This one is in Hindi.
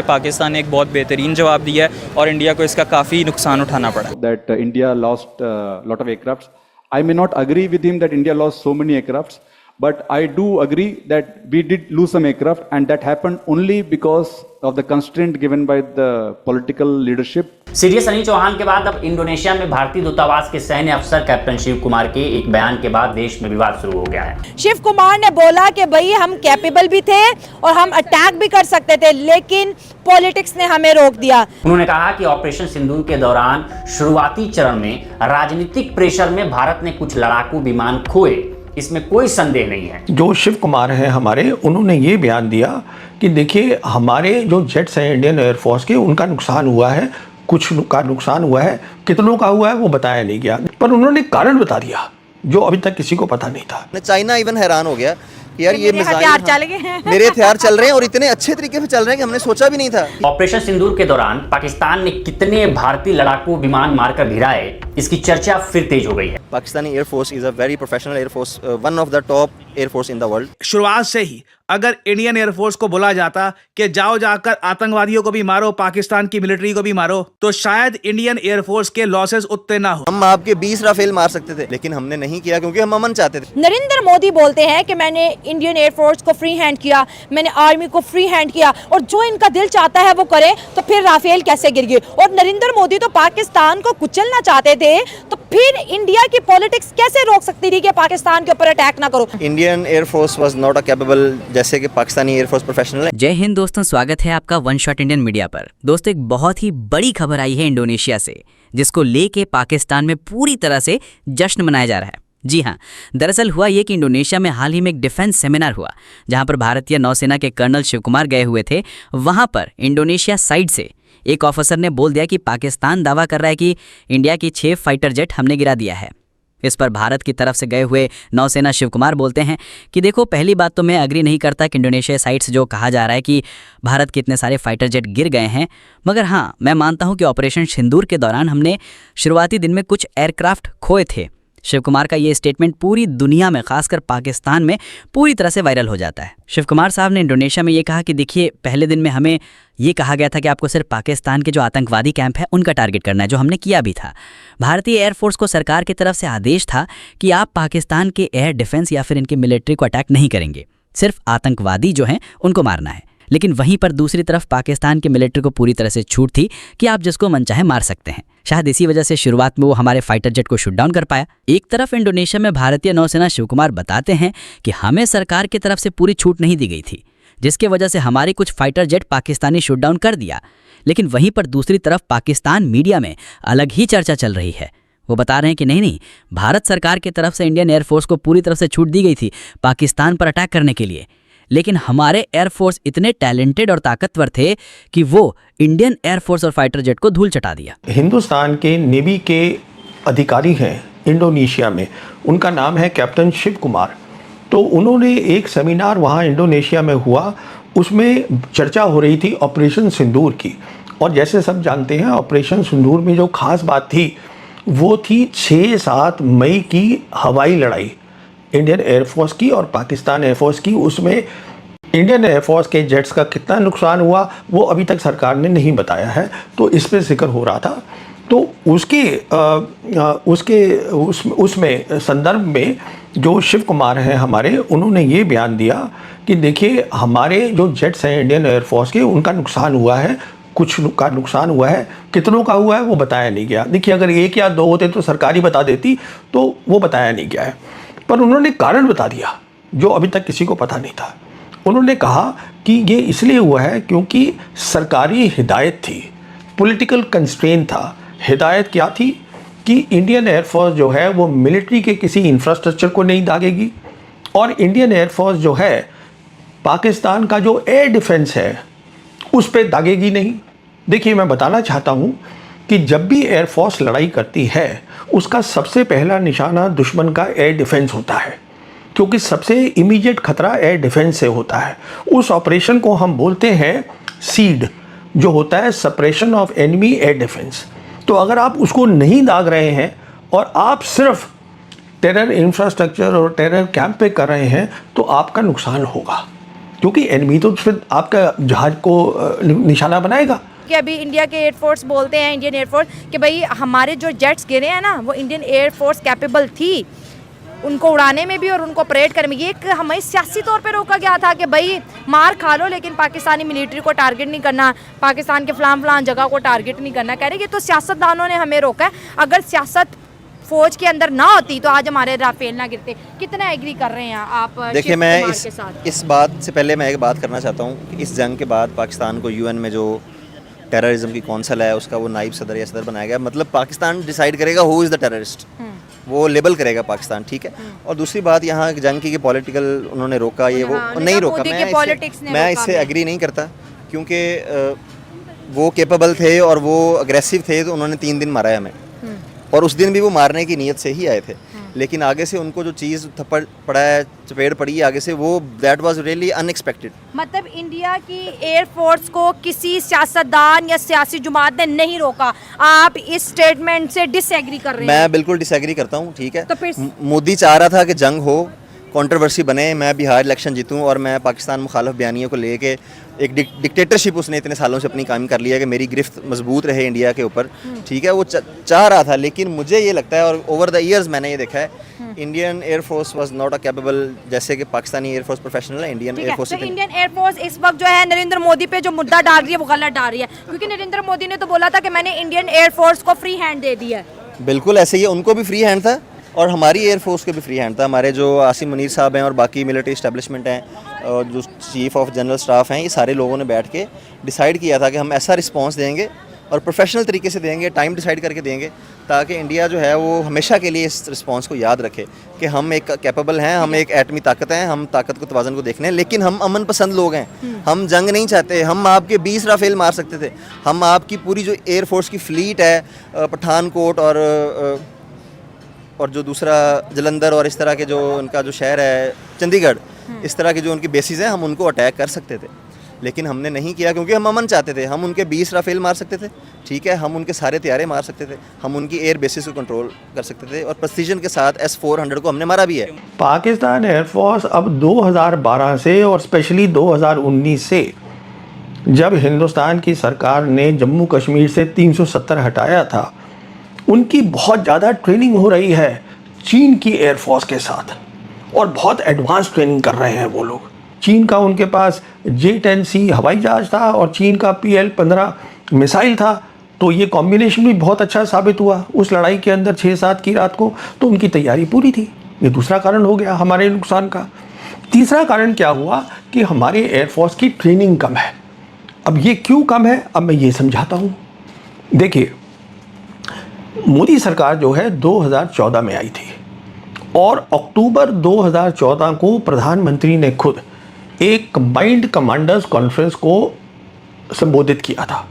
पाकिस्तान ने एक बहुत बेहतरीन जवाब दिया है और इंडिया को इसका काफ़ी नुकसान उठाना पड़ा। That India lost lot of aircrafts. I may not agree with him that India lost so many aircrafts, but I do agree that we did lose some aircraft, and that happened only because of the constraint given by the political leadership. CDS Sunny Chauhan के बाद अब इंडोनेशिया में भारतीय दूतावास के सैन्य अफसर कैप्टन शिव कुमार के एक बयान के बाद देश में विवाद शुरू हो गया है। शिव कुमार ने बोला कि भाई हम कैपेबल भी थे और हम अटैक भी कर सकते थे, लेकिन पॉलिटिक्स ने हमें रोक दिया। उन्होंने कहा कि ऑपरेशन सिंदूर के दौरान शुरुआती चरण में राजनीतिक प्रेशर में भारत ने कुछ लड़ाकू विमान खोए, इसमें कोई संदेह नहीं है। जो शिव कुमार हैं हमारे, उन्होंने ये बयान दिया कि देखिए हमारे जो जेट्स हैं इंडियन एयरफोर्स के, उनका नुकसान हुआ है, कुछ का नुकसान हुआ है, कितनों का हुआ है वो बताया नहीं गया, पर उन्होंने कारण बता दिया जो अभी तक किसी को पता नहीं था। चाइना इवन हैरान हो गया कि यार ये हथियार चल गए हैं, मेरे हथियार चल रहे हैं और इतने अच्छे तरीके से चल रहे हैं कि हमने सोचा भी नहीं था। ऑपरेशन सिंदूर के दौरान पाकिस्तान ने कितने भारतीय लड़ाकू विमान मारकर भिड़ाए, इसकी चर्चा फिर तेज हो गई है। Pakistani air force is a very professional air force, one of the top air force in the world. शुरुआत से ही अगर इंडियन एयरफोर्स को बोला जाता कि जाओ जाकर आतंकवादियों को भी मारो, पाकिस्तान की मिलिट्री को भी मारो, तो शायद इंडियन एयरफोर्स के लॉसेस उतने ना हो। हम आपके 20 राफेल मार सकते थे, लेकिन हमने नहीं किया क्योंकि हम अमन चाहते थे। नरेंद्र मोदी बोलते हैं कि मैंने इंडियन एयरफोर्स को फ्री हैंड किया, मैंने आर्मी को फ्री हैंड किया, और जो इनका दिल चाहता है वो करे, तो फिर राफेल कैसे गिर गए? और नरेंद्र मोदी तो पाकिस्तान को कुचलना चाहते थे, तो फिर इंडिया की पॉलिटिक्स कैसे रोक सकती थी कि पाकिस्तान के ऊपर अटैक ना करो? Indian air force was not a capable, जैसे कि पाकिस्तानी एयरफोर्स प्रोफेशनल है। जय हिंद दोस्तों, स्वागत है आपका वन शॉट इंडियन मीडिया पर। दोस्तों, एक बहुत ही बड़ी खबर आई है इंडोनेशिया से, जिसको लेके पाकिस्तान में पूरी तरह से जश्न मनाया जा रहा है। जी हाँ, दरअसल हुआ ये कि इंडोनेशिया में हाल ही में एक डिफेंस सेमिनार हुआ, जहां पर भारतीय नौसेना के कर्नल शिव कुमार गए हुए थे। वहां पर इंडोनेशिया साइड से एक ऑफिसर ने बोल दिया कि पाकिस्तान दावा कर रहा है कि इंडिया की 6 फाइटर जेट हमने गिरा दिया है। इस पर भारत की तरफ से गए हुए नौसेना शिव कुमार बोलते हैं कि देखो, पहली बात तो मैं एग्री नहीं करता कि इंडोनेशिया साइड से जो कहा जा रहा है कि भारत के इतने सारे फाइटर जेट गिर गए हैं, मगर हाँ, मैं मानता हूं कि ऑपरेशन सिंदूर के दौरान हमने शुरुआती दिन में कुछ एयरक्राफ्ट खोए थे। शिव कुमार का ये स्टेटमेंट पूरी दुनिया में, खासकर पाकिस्तान में पूरी तरह से वायरल हो जाता है। शिव कुमार साहब ने इंडोनेशिया में ये कहा कि देखिए, पहले दिन में हमें ये कहा गया था कि आपको सिर्फ पाकिस्तान के जो आतंकवादी कैंप है उनका टारगेट करना है, जो हमने किया भी था। भारतीय एयरफोर्स को सरकार की तरफ से आदेश था कि आप पाकिस्तान के एयर डिफेंस या फिर इनकी मिलिट्री को अटैक नहीं करेंगे, सिर्फ आतंकवादी जो हैं उनको मारना है। लेकिन वहीं पर दूसरी तरफ पाकिस्तान के मिलिट्री को पूरी तरह से छूट थी कि आप जिसको मन चाहे मार सकते हैं। शायद इसी वजह से शुरुआत में वो हमारे फाइटर जेट को शूट डाउन कर पाया। एक तरफ इंडोनेशिया में भारतीय नौसेना शिव कुमार बताते हैं कि हमें सरकार की तरफ से पूरी छूट नहीं दी गई थी, जिसकी वजह से हमारी कुछ fighter jet Pakistani shoot down कर दिया। लेकिन वहीं पर दूसरी तरफ पाकिस्तान मीडिया में अलग ही चर्चा चल रही है। वो बता रहे हैं कि नहीं, भारत सरकार की तरफ से इंडियन एयरफोर्स को पूरी तरफ से छूट दी गई थी पाकिस्तान पर अटैक करने के लिए, लेकिन हमारे एयरफोर्स इतने टैलेंटेड और ताकतवर थे कि वो इंडियन एयरफोर्स और फाइटर जेट को धूल चटा दिया। हिंदुस्तान के नेवी के अधिकारी हैं इंडोनेशिया में, उनका नाम है कैप्टन शिव कुमार। तो उन्होंने एक सेमिनार वहाँ इंडोनेशिया में हुआ, उसमें चर्चा हो रही थी ऑपरेशन सिंदूर की। और जैसे सब जानते हैं, ऑपरेशन सिंदूर में जो खास बात थी वो थी 6-7 मई की हवाई लड़ाई इंडियन एयरफोर्स की और पाकिस्तान एयरफोर्स की। उसमें इंडियन एयरफोर्स के जेट्स का कितना नुकसान हुआ वो अभी तक सरकार ने नहीं बताया है, तो इस पर जिक्र हो रहा था। तो उसमें संदर्भ में जो शिव कुमार हैं हमारे, उन्होंने ये बयान दिया कि देखिए हमारे जो जेट्स हैं इंडियन एयरफोर्स के, उनका नुकसान हुआ है, कुछ का नुकसान हुआ है, कितनों का हुआ है वो बताया नहीं गया। देखिए, अगर 1 या 2 होते तो सरकार ही बता देती, तो वो बताया नहीं गया है, पर उन्होंने कारण बता दिया जो अभी तक किसी को पता नहीं था। उन्होंने कहा कि ये इसलिए हुआ है क्योंकि सरकारी हिदायत थी, पॉलिटिकल कंस्ट्रेंट था। हिदायत क्या थी कि इंडियन एयरफोर्स जो है वो मिलिट्री के किसी इंफ्रास्ट्रक्चर को नहीं दागेगी, और इंडियन एयरफोर्स जो है पाकिस्तान का जो एयर डिफेंस है उस पर दागेगी नहीं। देखिए, मैं बताना चाहता हूँ कि जब भी एयरफोर्स लड़ाई करती है उसका सबसे पहला निशाना दुश्मन का एयर डिफेंस होता है, क्योंकि सबसे इमीडिएट खतरा एयर डिफेंस से होता है। उस ऑपरेशन को हम बोलते हैं सीड, जो होता है suppression of enemy air defence. तो अगर आप उसको नहीं दाग रहे हैं और आप सिर्फ टेरर इंफ्रास्ट्रक्चर और टेरर कैंप पे कर रहे हैं तो आपका नुकसान होगा। क्योंकि एनिमी तो फिर आपका जहाज को निशाना बनाएगा। कि अभी इंडिया के एयरफोर्स बोलते हैं, इंडियन एयरफोर्स, कि भाई हमारे जो जेट्स गिरे हैं ना वो इंडियन एयरफोर्स कैपेबल थी उनको उड़ाने में भी और उनको ऑपरेट करने में। ये एक हमें सियासी तौर पे रोका गया था कि भाई मार खा लो लेकिन पाकिस्तानी मिलिट्री को टारगेट नहीं करना, पाकिस्तान के फलां जगह को टारगेट नहीं करना। कह रहे कि तो सियासतदानों ने हमें रोका है। अगर सियासत फौज के अंदर ना होती तो आज हमारे राफेल ना गिरते। कितना एग्री कर रहे हैं आप? देखिए, मैं इस बात से पहले मैं एक बात करना चाहता हूँ कि इस जंग के बाद पाकिस्तान को यूएन में जो टेररिज्म की कौंसल है उसका वो नायब सदर या सदर बनाया गया। मतलब पाकिस्तान डिसाइड करेगा हु इज़ द टेररिस्ट, वो लेबल करेगा पाकिस्तान, ठीक है। और दूसरी बात यहाँ जंग की पॉलिटिकल उन्होंने रोका, ये वो नहीं रोका। मैं इससे एग्री नहीं करता क्योंकि वो कैपेबल थे और वो अग्रेसिव थे, तो उन्होंने 3 दिन मारा है हमें, और उस दिन भी वो मारने की नीयत से ही आए थे। लेकिन आगे से उनको जो चीज़ थप्पड़ पड़ा है, चपेट पड़ी है आगे से, वो दैट वाज रियली अनएक्सपेक्टेड। मतलब इंडिया की एयरफोर्स को किसी सियासतदान या सियासी जुमात ने नहीं रोका। आप इस स्टेटमेंट से डिसएग्री कर रहे हैं? मैं बिल्कुल डिसएग्री करता हूँ, ठीक है। तो फिर मोदी चाह रहा था कि जंग हो, कंट्रोवर्सी बने, मैं बिहार इलेक्शन जीतूं और मैं पाकिस्तान मुखालिफ बयानियों को लेके एक डिक्टेटरशिप उसने इतने सालों से अपनी कायम कर लिया कि मेरी गिरफ्त मजबूत रहे इंडिया के ऊपर, ठीक है। वो चाह रहा था, लेकिन मुझे ये लगता है और ओवर द ईयर्स मैंने ये देखा है, Indian air force was not a capable, जैसे कि पाकिस्तानी एयरफोर्स प्रोफेशनल है, इंडियन एयरफोर्स। तो इंडियन एयरफोर्स इस वक्त जो है नरेंद्र मोदी पे जो मुद्दा डाल रही है वो गलत डाल रही है, क्योंकि नरेंद्र मोदी ने तो बोला था कि मैंने इंडियन एयरफोर्स को फ्री हैंड दे दिया है। बिल्कुल ऐसे ही है, उनको भी फ्री हैंड था और हमारी एयरफोर्स के भी फ्री हैंड था। हमारे जो आसिम मुनीर साहब हैं और बाकी मिलिट्री इस्टेब्लिशमेंट हैं और जो चीफ ऑफ जनरल स्टाफ हैं, ये सारे लोगों ने बैठ के डिसाइड किया था कि हम ऐसा रिस्पांस देंगे और प्रोफेशनल तरीके से देंगे, टाइम डिसाइड करके देंगे, ताकि इंडिया जो है वो हमेशा के लिए इस रिस्पांस को याद रखे कि हम एक कैपेबल हैं, हम एक एटमी ताकत हैं, हम ताकत को तवाज़न को देखने हैं, लेकिन हम अमन पसंद लोग हैं, हम जंग नहीं चाहते। हम आपके 20 राफेल मार सकते थे, हम आपकी पूरी जो एयरफोर्स की फ्लीट है, पठानकोट और जो दूसरा जलंधर और इस तरह के जो उनका जो शहर है चंडीगढ़, इस तरह की जो उनकी बेसिस हैं, हम उनको अटैक कर सकते थे, लेकिन हमने नहीं किया क्योंकि हम अमन चाहते थे। हम उनके 20 राफेल मार सकते थे, ठीक है, हम उनके सारे तैयारे मार सकते थे, हम उनकी एयर बेसिस को कंट्रोल कर सकते थे और प्रेसिजन के साथ S-400 को हमने मारा भी है। पाकिस्तान एयरफोर्स अब 2012 से और स्पेशली 2019 से, जब हिंदुस्तान की सरकार ने जम्मू कश्मीर से 370 हटाया था, उनकी बहुत ज़्यादा ट्रेनिंग हो रही है चीन की एयरफोर्स के साथ, और बहुत एडवांस ट्रेनिंग कर रहे हैं वो लोग। चीन का उनके पास J-10C हवाई जहाज़ था और चीन का PL-15 मिसाइल था, तो ये कॉम्बिनेशन भी बहुत अच्छा साबित हुआ उस लड़ाई के अंदर 6-7 की रात को, तो उनकी तैयारी पूरी थी। ये दूसरा कारण हो गया हमारे नुकसान का। तीसरा कारण क्या हुआ कि हमारे एयरफोर्स की ट्रेनिंग कम है। अब ये क्यों कम है, अब मैं ये समझाता हूँ। देखिए, मोदी सरकार जो है 2014 में आई थी और अक्टूबर 2014 को प्रधानमंत्री ने खुद एक कंबाइंड कमांडर्स कॉन्फ्रेंस को संबोधित किया था।